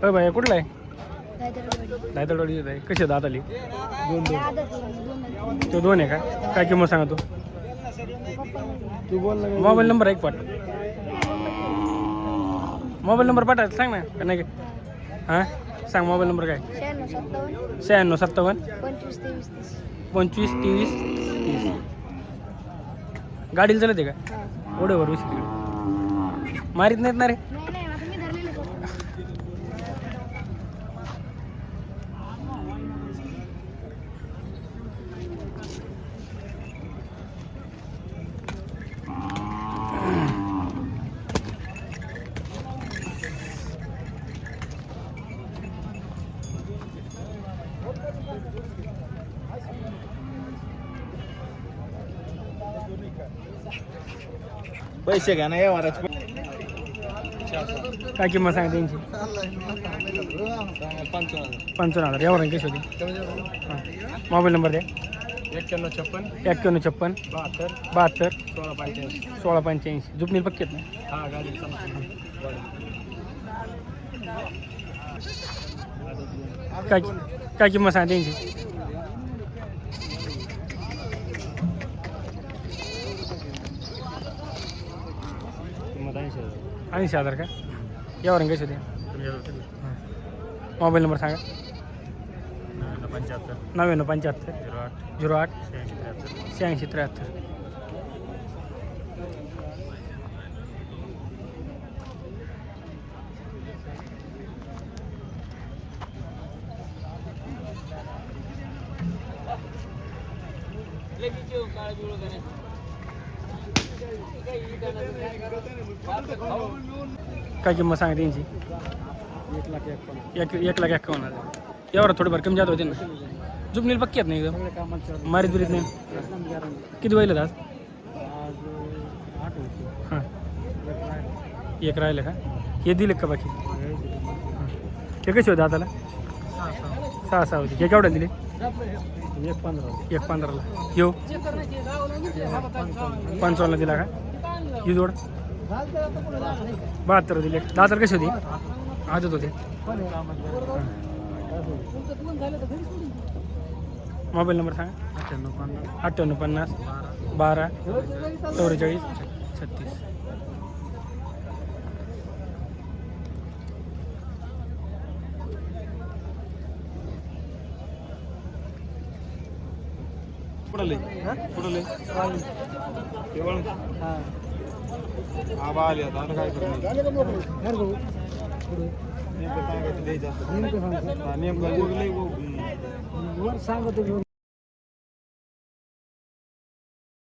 अरे भाई कुठला आहे दायतडवाडी आहे. कशी दात आली तो दोन आहे का? काय किंमत सांगा तू? मोबाईल नंबर आहे एक पाठ. मोबाईल नंबर पाठवायचा सांग ना का नाही? हां सांग मोबाईल नंबर काय? 96 57 25 23 30. गाडीला चालते का? ओढेवर विषय तिकडे मारीत नाहीत ना रे. पैसे घ्या ना या वाराच काय किंमत सांगा त्यांची? 55,000. यावर कशी होती? हां मोबाईल नंबर द्या. 91 56 72 16 85. जुपनील पक्की आहेत ना? काय किंमत सांगा त्यांची? 80,000 का? यावर कशी होते? मोबाईल नंबर सांगा. 99 75 08 86 73. काय किंमत सांगा त्यांची? 1,51,000. यावर थोडीफार कमी जात होते ना. जुपनील पक्की आहेत नाही एकदम मारीत बिरीत नाही. किती वहिले आज? हां एक राहिलं का? हे दिले का बाकी? हे कसे होते आताला? 6 होते. हे केवढ्या दिले? 1,15ला. येऊ 55ला दिला का? ही जोड 72 दिले. दादर कशी होती? आजच होते. मोबाईल नंबर सांगा. 98 50 12 44 36. कुठले कुठले आबा आले आता काय करणार?